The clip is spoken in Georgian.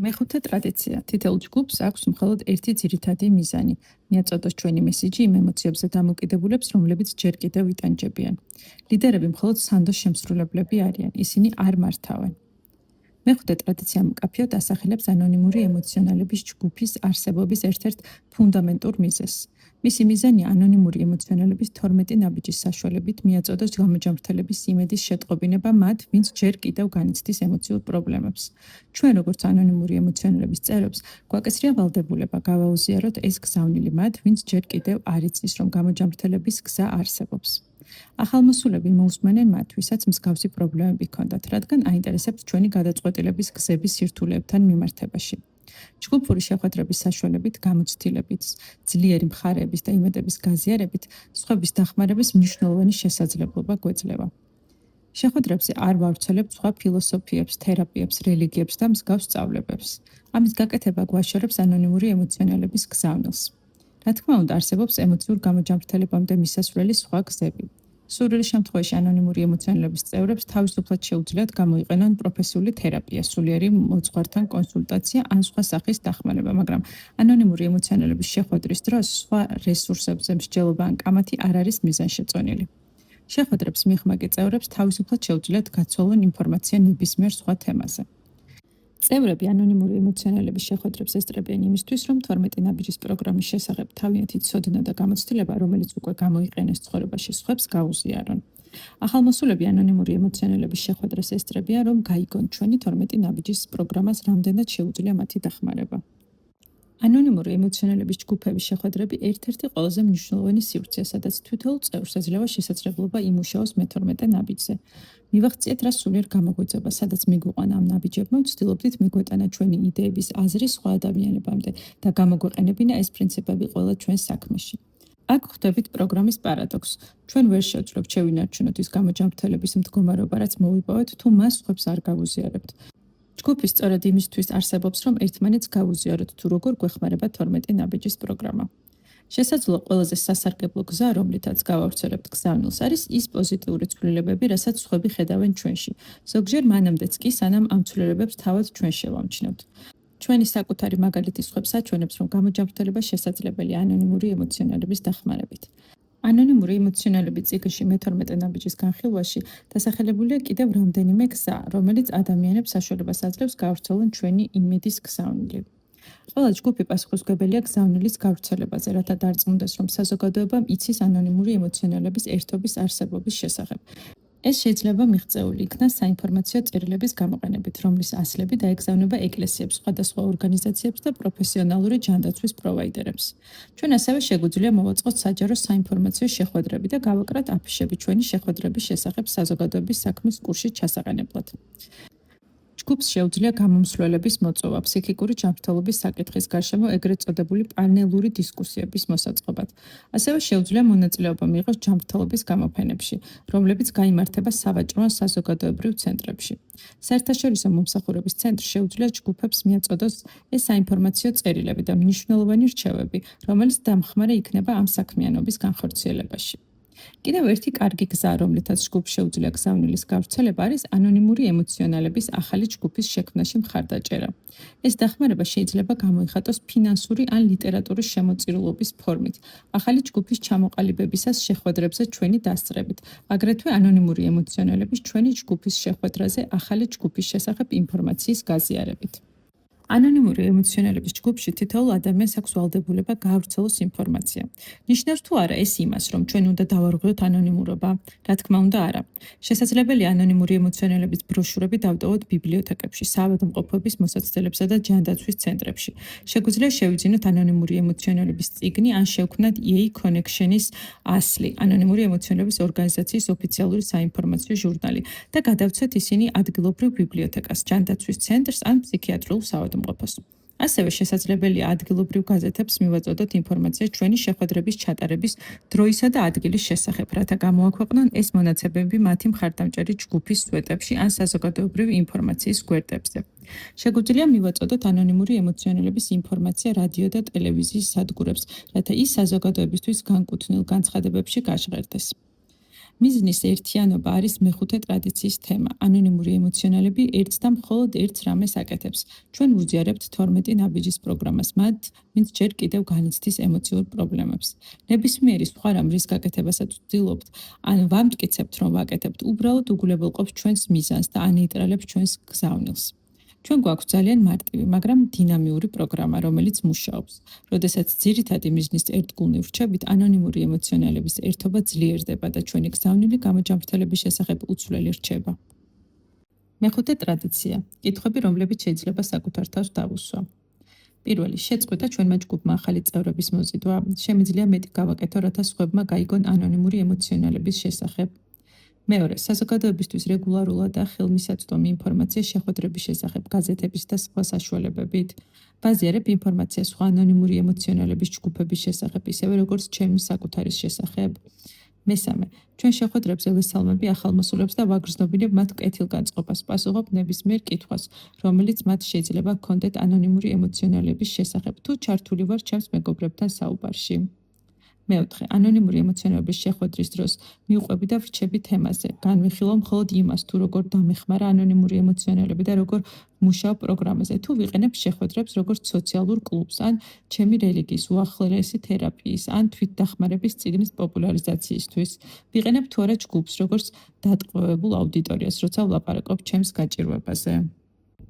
მეხუთე ტრადიცია. თითოეულ ჯგუფს აქვს მხოლოდ ერთი ძირითადი მიზანი. მიაწოდოს ჩვენი მესიჯი იმ ემოციებზე დამოკიდებულებს, რომლებიც ჯერ კიდევ იტანჯებიან. ლიდერები მხოლოდ სანდოს შემსრულებლები არიან, ისინი არ მართავენ. მეხუთე ტრადიცია მკაფიოდ ასახელებს ანონიმური ემოციონალების ჯგუფის არსებობის ერთ-ერთ ფუნდამენტურ მიზეზს. მისი მიზანია ანონიმური ემოციონალების 12 ნაბიჯის საშუალებით მიაწოდოს გამოჯამრთელების იმედის შეტყობინება მათ, ვინც ჯერ კიდევ განიცდის ემოციურ პრობლემებს. ჩვენ, როგორც ანონიმური ემოციონალების წევრებს, გვაკისრია ვალდებულება გავაუზიაროთ ეს გზავნილი მათ, ვინც ჯერ კიდევ არ იცის, რომ გამოჯამრთელების გზა არსებობს. ახალმოსულები მოусმენენ მათ, ვისაც მსგავსი პრობლემები ჰქონდათ, რადგან აინტერესებთ ჩვენი გადაწყვეტილების გზების სირთულეებთან მიმართებაში. ჯგუფური შეხვედრების საშუალებით, გამოცდილებით, ძლიერი მხარეების და იმედების გაზიარებით, სხვების დახმარების მნიშვნელოვანი შესაძლებლობა გვეძლევა. შეხვედრებზე არ ვავრცელებთ სხვა ფილოსოფიებს, თერაპიებს, რელიგიებს და მსგავს სწავლებებს. ამის გაკეთება გვაშორებს ანონიმური ემოციონალების გზავნილს. რა თქმა უნდა, არსებობს ემოციურ გამოჯამრთელებამდე მისასვლელი სხვა გზები. სრული შემთხვევაში ანონიმური ემოციონალების წევრებს თავისუფლად შეუძლიათ გამოიყენონ პროფესიული თერაპია, სულიერი მოძღვართან კონსულტაცია ან სხვა სახის დახმარება, მაგრამ ანონიმური ემოციონალების შეხვედრის დროს სხვა რესურსებზე მსჯელობა ან კამათი არ არის მიზანშეწონილი. შეხვედრებს მიღმაგი წევრებს თავისუფლად შეუძლიათ გაცვალონ ინფორმაცია ნებისმიერ სხვა თემაზე. წევრები ანონიმური ემოციონალების შეხვედრებს ესწრებიან იმისთვის, რომ 12 ნაბიჯის პროგრამის შესახებ თავიანთი ცოდნა და გამოცდილება, რომელიც უკვე გამოიყენეს ცხოვრებაში, სხვებს გაუზიარონ. ახალმოსულები ანონიმური ემოციონალების შეხვედრას ესწრებიან, რომ გაიგონ ჩვენი 12 ნაბიჯის პროგრამას რამდენად შეუძლია მათი დახმარება. ანონიმური ემოციონალების ჯგუფების შეხვედრები ერთ-ერთი ყველაზე მნიშვნელოვანი სივრცეა, სადაც თითოეულ წევრს ეძლევა შესაძლებლობა იმუშაოს მე-12 ნაბიჯზე. მივახციეთ რა სულიერ გამოგვეძება, სადაც მიგვიყვანა ამ ნაბიჯებმა, ვცდილობდით მიგვეტანა ჩვენი იდეების აზრი სხვა ადამიანებამდე და გამოგვეყენებინა ეს პრინციპები ყველა ჩვენს საქმეში. აქ ხვდებით პროგრამის პარადოქსს. ჩვენ ვერ შევძლებთ შევინარჩუნოთ ის გამოჯამრთელების მდგომარეობა, რაც მოვიპოვეთ, თუ მას სხვებს არ გავუზიარებთ. ჯგუფი სწორედ იმისთვის არსებობს, რომ ერთმანეთს გავუზიაროთ, თუ როგორ გვეხმარება 12 ნაბიჯის პროგრამა. შესაძლოა ყველაზე სასარგებლო გზა, რომლითაც გავავრცელებთ გზავნილს, არის ის პოზიტიური ცვლილებები, რასაც სხვები ხედავენ ჩვენში. ზოგჯერ მანამდეც კი, სანამ ამ ცვლილებებს თავად ჩვენ შევამჩნევთ. ჩვენი საკუთარი მაგალითი სხვებს აჩვენებს, რომ გამოჯამრთელება შესაძლებელია ანონიმური ემოციონალების დახმარებით. ანონიმური ემოციონალები ციკლში მე-12 ნაბიჯის განხილვაში დასახელებულია კიდევ რამდენიმე გზა, რომელიც ადამიანებს საშუალებას აძლევს გავრცელონ ჩვენი იმედის გზავნილი. ყველა ჯგუფი პასუხისმგებელია გზავნილის გავრცელებაზე, რათა დარწმუნდეს, რომ საზოგადოებამ იცის ანონიმური ემოციონალების ერთობის არსებობის შესახებ. ეს შეიძლება მიღწეული იქნას საინფორმაციო წერილების გამოყენებით, რომლის ასლები დაეგზავნება ეკლესიებს, სხვადასხვა ორგანიზაციებს და პროფესიონალური ჯანდაცვის პროვაიდერებს. ჩვენ ასევე შეგვიძლია მოვაწყოთ საჯარო საინფორმაციო შეხვედრები და გავაკრათ აფიშები ჩვენი შეხვედრების შესახებ საზოგადოების საქმის კურსში ჩასაყენებლად. ჯგუფს შეუძლია გამომსვლელების მოწვევა, ფსიქიკური ჯანმრთელობის საკითხის გარშემო ეგრეთ წოდებული პანელური დისკუსიების მოსაწყობად. ასევე შეუძლია მონაწილეობა მიიღოს ჯანმრთელობის გამოფენებში, რომლებიც გაიმართება სავაჭრო ან საზოგადოებრივ ცენტრებში. საერთაშორისო მომსახურების ცენტრს შეუძლია ჯგუფებს მიაწოდოს ეს საინფორმაციო წერილები და მნიშვნელოვანი რჩევები, რომელიც დამხმარე იქნება ამ საქმიანობის განხორციელებაში. კიდევ ერთი კარგი გზა, რომლითაც ჯგუფს შეუძლია გზავნილის გავრცელება, არის ანონიმური ემოციონალების ახალი ჯგუფის შექმნაში მხარდაჭერა. ეს დახმარება შეიძლება გამოიხატოს ფინანსური ან ლიტერატურის შემოწირულობის ფორმით, ახალი ჯგუფის ჩამოყალიბებისას შეხვედრებზე ჩვენი დასწრებით, აგრეთვე ანონიმური ემოციონალების ჩვენი ჯგუფის შეხვედრაზე ახალი ჯგუფის შესახებ ინფორმაციის გაზიარებით. ანონიმური ემოციონალების ჯგუფში თითოეულ ადამიანს აქვს ვალდებულება გაავრცელოს ინფორმაცია. ნიშნავს თუ არა ეს იმას, რომ ჩვენ უნდა დავარღვიოთ ანონიმურობა? რა თქმა უნდა, არა. შესაძლებელია ანონიმური ემოციონალების ბროშურები დავტოვოთ ბიბლიოთეკებში, საავადმყოფოების მოსაცდელებსა და ჯანდაცვის ცენტრებში. შეგვიძლია შევიძინოთ ანონიმური ემოციონალების წიგნი ან შევქმნათ EA Connection-ის ასლი, ანონიმური ემოციონალების ორგანიზაციის ოფიციალური საინფორმაციო ჟურნალი და გადავცეთ ისინი ადგილობრივ ბიბლიოთეკას, ჯანდაცვის ცენტრს ან ფსიქიატრიულ საავადმყოფოს. ასევე შესაძლებელია ადგილობრივ გაზეთებს მივაწოდოთ ინფორმაცია ჩვენი შეხვედრების ჩატარების დროისა და ადგილის შესახებ, რათა გამოაქვეყნონ ეს მონაცემები მათი მხარდამჭერი ჯგუფის სვეტებში ან საზოგადოებრივ ინფორმაციის გვერდებზე. შეგვიძლია მივაწოდოთ ანონიმური ემოციონალების ინფორმაცია რადიო და ტელევიზიის სადგურებს, რათა ის საზოგადოებისთვის განკუთვნილ განცხადებებში გაჟღერდეს. მიზნის ერთიანობა არის მეხუთე ტრადიციის თემა. ანონიმური ემოციონალები ერთს და მხოლოდ ერთს რამეს აკეთებს. ჩვენ ვუზიარებთ 12 ნაბიჯის პროგრამას მათ, ვინც ჯერ კიდევ განიცდის ემოციურ პრობლემებს. ნებისმიერი სხვა რამ რის გაკეთებასაც ვცდილობთ, ან ვამტკიცებთ, რომ ვაკეთებთ, უბრალოდ უგულებელყოფს ჩვენს მიზანს და ანეიტრალებს ჩვენს გზავნილს. ჩვენ გვაქვს ძალიან მარტივი, მაგრამ დინამიური პროგრამა, რომელიც მუშაობს. როდესაც ძირითადი მიზნის ერთგულნი ვრჩებით, ანონიმური ემოციონალების ერთობა ძლიერდება და ჩვენი გზავნილი გამოჯამრთელების შესახებ უცვლელი რჩება. მეხუთე ტრადიცია. კითხვები, რომლებიც შეიძლება საკუთარ თავს დავუსვა. პირველი, შეწყვეტა ჩვენმა ჯგუფმა ახალი წევრების მოზიდვა. შემიძლია მეტი გავაკეთო, რათა სხვებმა გაიგონ ანონიმური ემოციონალების შესახებ. მეორე, საზოგადოებისთვის რეგულარულად და ხელმისაწვდომი ინფორმაცია შეხვედრების შესახებ, გაზეთების და სხვა საშუალებებით. ვაზიარებ ინფორმაციას სხვა ანონიმური ემოციონალების ჯგუფების შესახებ, ისევე როგორც ჩემი საკუთარის შესახებ. მესამე, ჩვენ შეხვედრებზე ვესალმები ახალმოსულებს და ვაგრძნობინებ მათ კეთილგანწყობას, პასუხობ ნებისმიერ კითხვას, რომელიც მათ შეიძლება ჰქონდეთ ანონიმური ემოციონალების შესახებ, თუ ჩართული ვარ ჩემს მეგობრებთან საუბარში. მეოთხე, ანონიმური ემოციონალების შეხვედრის დროს მივყვები და ვრჩები თემაზე. განვიხილავ მხოლოდ იმას, თუ როგორ დამეხმარა ანონიმური ემოციონალები და როგორ მუშაობ პროგრამაზე, თუ ვიყენებ შეხვედრებს როგორც სოციალურ კლუბს, ან ჩემი რელიგიის უახლოესი თერაპიის, ან თვითდახმარების წიგნის პოპულარიზაციისთვის. ვიყენებ თუ არა ჯგუფს, როგორც დატყვევებულ აუდიტორიას, როცა ვლაპარაკობ ჩემს გაჭირვებაზე.